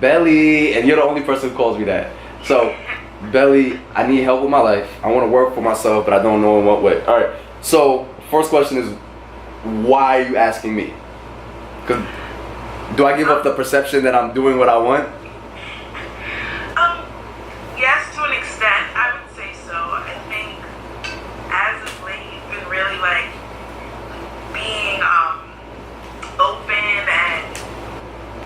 Belly, and you're the only person who calls me that. So, Belly, I need help with my life. I want to work for myself, but I don't know in what way. All right. So, first question is, why are you asking me? Because do I give up the perception that I'm doing what I want? Yes, to an extent, I would say so. I think as of late, you've been really like being open and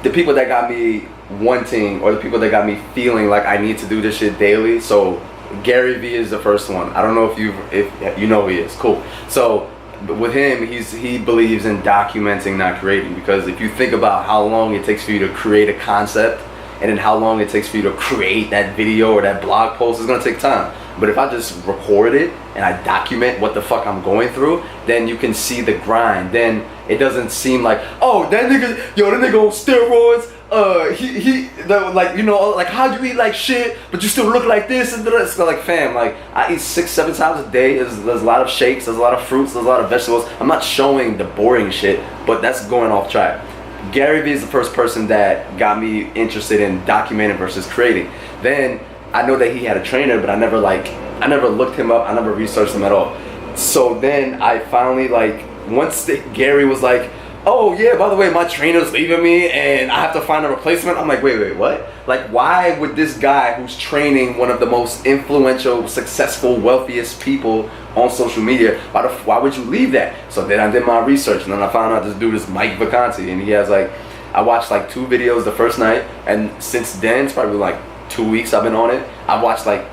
the people that got me wanting, or the people that got me feeling like I need to do this shit daily. So Gary Vee is the first one. I don't know if you know who he is. Cool. So with him, he believes in documenting, not creating, because if you think about how long it takes for you to create a concept, and then how long it takes for you to create that video or that blog post, it's gonna take time. But if I just record it and I document what the fuck I'm going through, then you can see the grind. Then it doesn't seem like, oh, that nigga on steroids. Like, you know, like, how'd you eat like shit, but you still look like this? And it's like, fam, like, I eat 6-7 times a day. There's a lot of shakes, there's a lot of fruits, there's a lot of vegetables. I'm not showing the boring shit, but that's going off track. Gary Vee is the first person that got me interested in documenting versus creating. Then I know that he had a trainer, but I never looked him up. I never researched him at all. So then I finally, like, once Gary was like, oh yeah, by the way, my trainer's leaving me and I have to find a replacement. I'm like, wait, what? Like, why would this guy who's training one of the most influential, successful, wealthiest people on social media, why would you leave that? So then I did my research, and then I found out this dude is Mike Vacanti, and he has like, I watched like 2 videos the first night, and since then, it's probably like 2 weeks I've been on it. I've watched like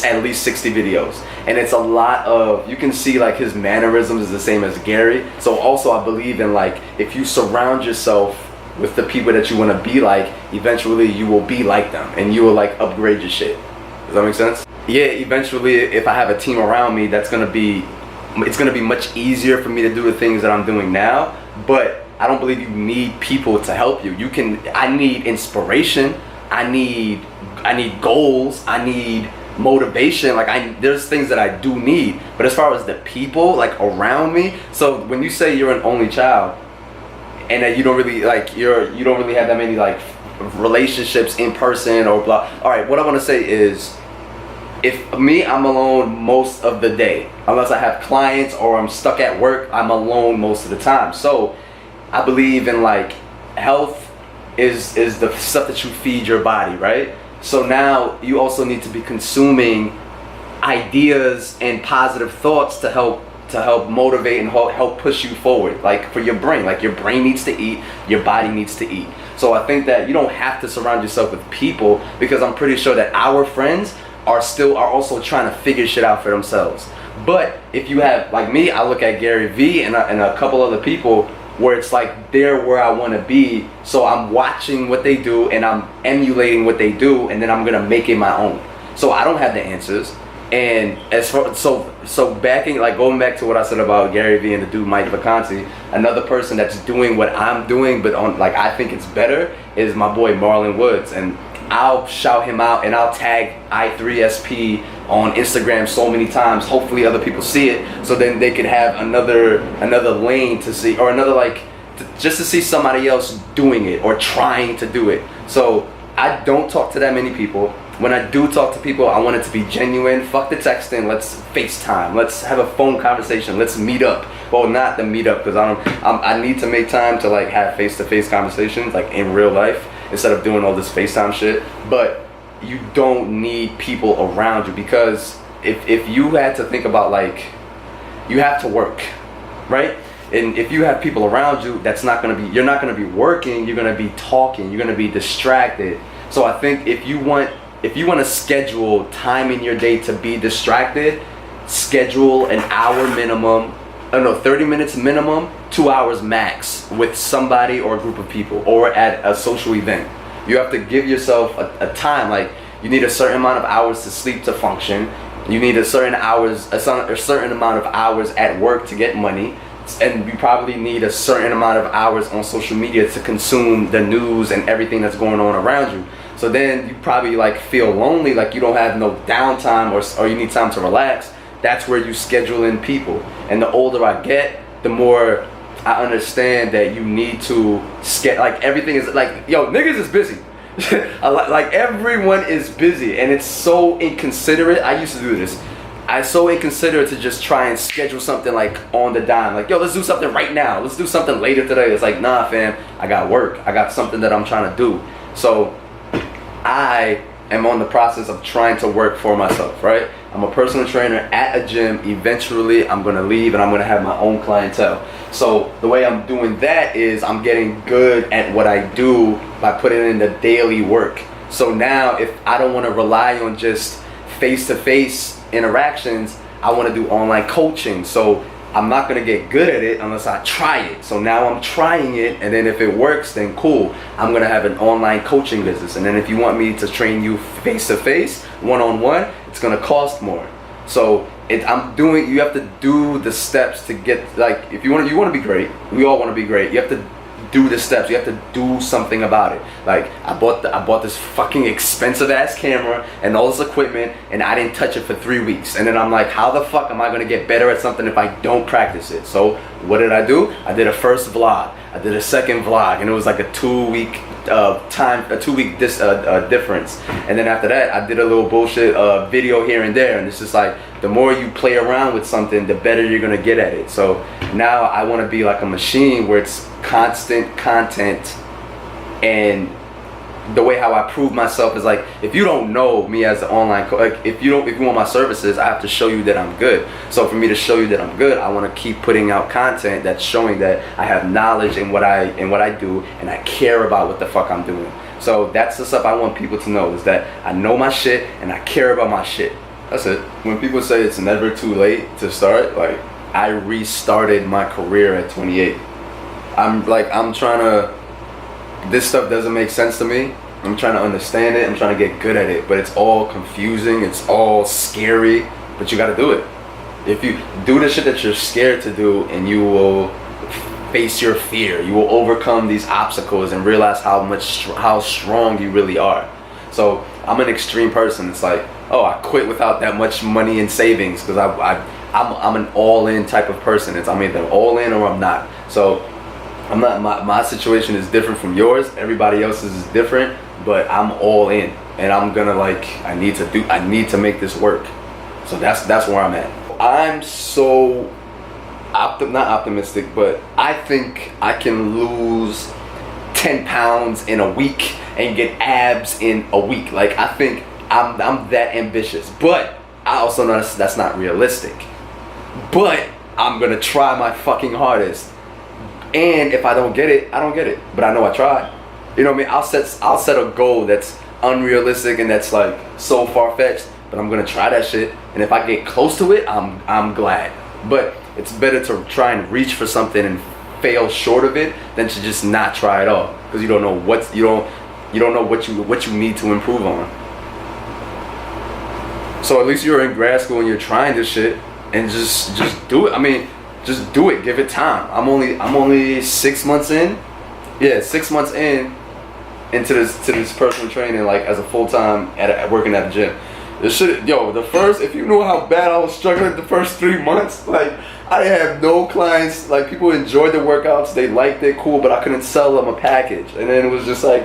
at least 60 videos, and it's a lot of, you can see like his mannerisms is the same as Gary. So also I believe in, like, if you surround yourself with the people that you want to be like, eventually you will be like them and you will like upgrade your shit. Does that make sense? Yeah, eventually if I have a team around me, it's gonna be much easier for me to do the things that I'm doing now. But I don't believe you need people to help you. I need inspiration, I need goals, I need motivation. Like, there's things that I do need, but as far as the people like around me, so when you say you're an only child and that you don't really like, you don't really have that many like relationships in person or blah. All right, what I want to say is, I'm alone most of the day, unless I have clients or I'm stuck at work. I'm alone most of the time. So I believe in, like, health is the stuff that you feed your body, right? So now you also need to be consuming ideas and positive thoughts to help motivate and help push you forward. Like, for your brain, like, your brain needs to eat, your body needs to eat. So I think that you don't have to surround yourself with people, because I'm pretty sure that our friends are also trying to figure shit out for themselves. But if you have, like me, I look at Gary Vee and a couple other people where it's like they're where I want to be, so I'm watching what they do and I'm emulating what they do, and then I'm gonna make it my own. So I don't have the answers. And as far going back to what I said about Gary Vee and the dude Mike Vacanti, another person that's doing what I'm doing, but on, like, I think it's better, is my boy Marlon Woods. And I'll shout him out and I'll tag I3SP on Instagram so many times. Hopefully other people see it, so then they can have another lane to see, or another, just to see somebody else doing it or trying to do it. So I don't talk to that many people. When I do talk to people, I want it to be genuine. Fuck the texting. Let's FaceTime. Let's have a phone conversation. Let's meet up. Well, not the meet up, because I need to make time to, like, have face-to-face conversations, like, in real life, instead of doing all this FaceTime shit. But you don't need people around you, because if you had to think about, like, you have to work, right? And if you have people around you, you're not gonna be working, you're gonna be talking, you're gonna be distracted. So I think if you want to schedule time in your day to be distracted, schedule an hour minimum, 30 minutes minimum, 2 hours max with somebody or a group of people, or at a social event. You have to give yourself a time. Like, you need a certain amount of hours to sleep to function. You need a certain amount of hours at work to get money. And you probably need a certain amount of hours on social media to consume the news and everything that's going on around you. So then you probably, like, feel lonely, like you don't have no downtime, or you need time to relax. That's where you schedule in people. And the older I get, the more I understand that you need to like, everything is like, yo, niggas is busy. Like everyone is busy, and it's so inconsiderate. I used to do this. I so inconsiderate to just try and schedule something like on the dime. Like, yo, let's do something right now. Let's do something later today. It's like, nah, fam, I got work. I got something that I'm trying to do. So I am on the process of trying to work for myself, right? I'm a personal trainer at a gym. Eventually, I'm gonna leave and I'm gonna have my own clientele. So the way I'm doing that is I'm getting good at what I do by putting in the daily work. So now if I don't wanna rely on just face-to-face interactions, I want to do online coaching. So I'm not going to get good at it unless I try it. So now I'm trying it, and then if it works, then cool. I'm going to have an online coaching business. And then if you want me to train you face to face, one-on-one, it's going to cost more. So you have to do the steps to get, like, if you want to be great. We all want to be great. You have to do the steps. You have to do something about it. Like, I bought this fucking expensive ass camera and all this equipment, and I didn't touch it for 3 weeks. And then I'm like, how the fuck am I gonna get better at something if I don't practice it? So what did I do? I did a first vlog. I did a second vlog, and it was like a 2 week difference. And then after that, I did a little bullshit video here and there. And it's just like, the more you play around with something, the better you're gonna get at it. So now I want to be like a machine where it's constant content. And the way how I prove myself is like, if you don't know me as an online like if you want my services, I have to show you that I'm good. So for me to show you that I'm good, I want to keep putting out content that's showing that I have knowledge in what I do, and I care about what the fuck I'm doing. So that's the stuff I want people to know, is that I know my shit and I care about my shit. That's it. When people say it's never too late to start, like, I restarted my career at 28. I'm trying to, this stuff doesn't make sense to me. I'm trying to understand it. I'm trying to get good at it, but it's all confusing. It's all scary, but you got to do it. If you do the shit that you're scared to do, and you will face your fear, you will overcome these obstacles and realize how strong you really are. So I'm an extreme person. It's like, oh, I quit without that much money in savings because I'm an all-in type of person. I'm either all in or I'm not. So I'm not. My situation is different from yours. Everybody else's is different, but I'm all in, and I'm gonna, like, I need to make this work. So that's where I'm at. I'm so not optimistic, but I think I can lose 10 pounds in a week and get abs in a week. Like, I think I'm that ambitious, but I also know that's not realistic. But I'm gonna try my fucking hardest, and if I don't get it, I don't get it. But I know I tried. You know what I mean? I'll set a goal that's unrealistic and that's like so far-fetched, but I'm gonna try that shit. And if I get close to it, I'm glad. But it's better to try and reach for something and fail short of it than to just not try at all, because you don't know what you need to improve on. So at least you're in grad school and you're trying this shit, and just do it. I mean, just do it. Give it time. I'm only 6 months in. Yeah, 6 months into this personal training, like, as a full-time at working at a gym. This shit, yo, if you know how bad I was struggling the first 3 months, like, I have no clients. Like, people enjoyed the workouts, they liked it, cool, but I couldn't sell them a package. And then it was just like,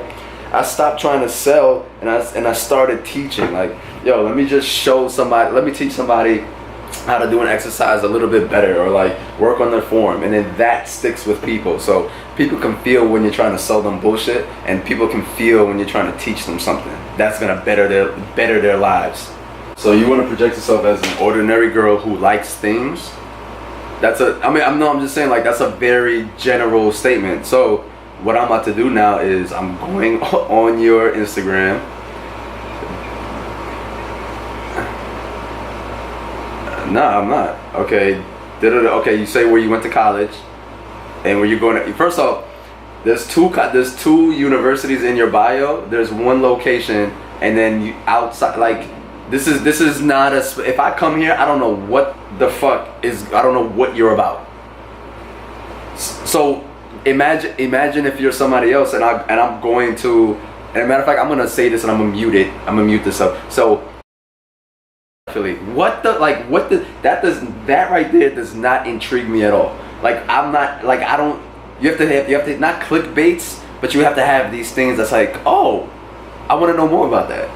I stopped trying to sell, and I started teaching. Like, yo, let me teach somebody how to do an exercise a little bit better, or like work on their form, and then that sticks with people. So people can feel when you're trying to sell them bullshit, and people can feel when you're trying to teach them something that's gonna better their lives. So you want to project yourself as an ordinary girl who likes things. I'm just saying, like, that's a very general statement. So what I'm about to do now is I'm going on your Instagram. No, I'm not. Okay. Okay, you say where you went to college and where you're going to. First off, there's two universities in your bio. There's one location, and then you outside. Like, this is not if I come here, I don't know what the fuck I don't know what you're about. So imagine if you're somebody else, and I'm going to. And as a matter of fact, I'm gonna say this and I'm gonna mute it. I'm gonna mute this up. So. That right there does not intrigue me at all. Like, I'm not, like, I don't, you have to not clickbaits, but you have to have these things that's like, oh, I want to know more about that.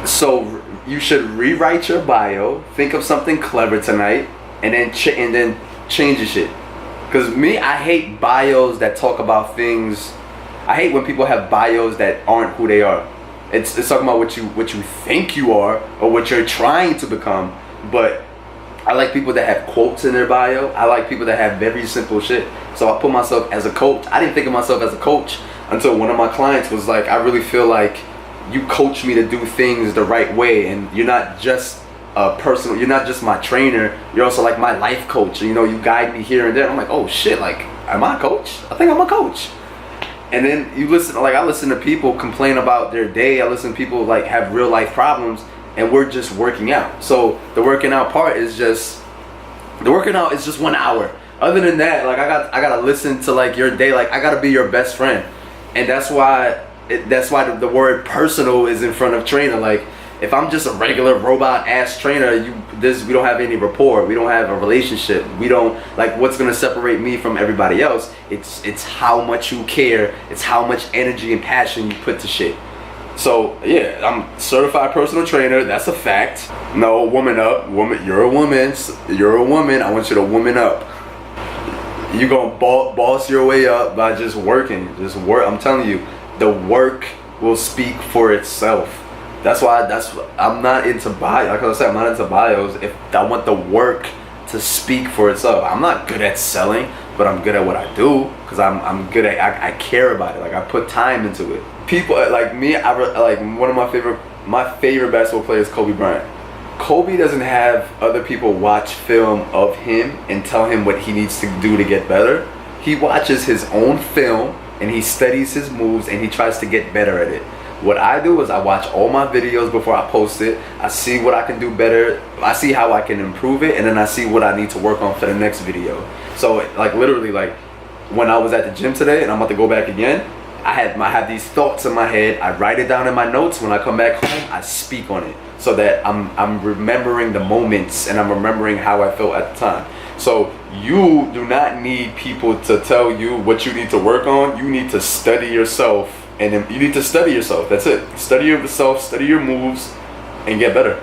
So you should rewrite your bio, think of something clever tonight, and then change your shit. Cause me, I hate bios that talk about things. I hate when people have bios that aren't who they are. It's talking about what you think you are or what you're trying to become. But I like people that have quotes in their bio. I like people that have very simple shit. So I put myself as a coach. I didn't think of myself as a coach until one of my clients was like, I really feel like you coach me to do things the right way, and you're not just a personal, you're not just my trainer, you're also like my life coach. You know, you guide me here and there. I'm like, oh shit, like, am I a coach? I think I'm a coach. And then you listen, like I listen to people complain about their day. I listen to people like have real life problems, and we're just working out. So the working out part is just, the working out is just 1 hour. Other than that, like I gotta listen to like your day. Like I gotta be your best friend, and that's why the word personal is in front of trainer. Like if I'm just a regular robot ass trainer, we don't have any rapport. We don't have a relationship. We don't, like, what's gonna separate me from everybody else? It's how much you care. It's how much energy and passion you put to shit. So yeah, I'm certified personal trainer. That's a fact. No, woman up. Woman, you're a woman. You're a woman. I want you to woman up. You're gonna boss your way up by just working. Just work. I'm telling you, the work will speak for itself. That's why I'm not into bios. Like I said, I'm not into bios. If I want the work to speak for itself. I'm not good at selling, but I'm good at what I do because I'm good at, I care about it. Like I put time into it. People like me, like one of my favorite basketball players, Kobe Bryant. Kobe doesn't have other people watch film of him and tell him what he needs to do to get better. He watches his own film and he studies his moves and he tries to get better at it. What I do is I watch all my videos before I post it. I see what I can do better. I see how I can improve it, and then I see what I need to work on for the next video. So like literally, like when I was at the gym today and I'm about to go back again, I have these thoughts in my head. I write it down in my notes. When I come back home, I speak on it so that I'm remembering the moments and I'm remembering how I felt at the time. So you do not need people to tell you what you need to work on. You need to study yourself. And then you need to study yourself. That's it. Study yourself, study your moves, and get better.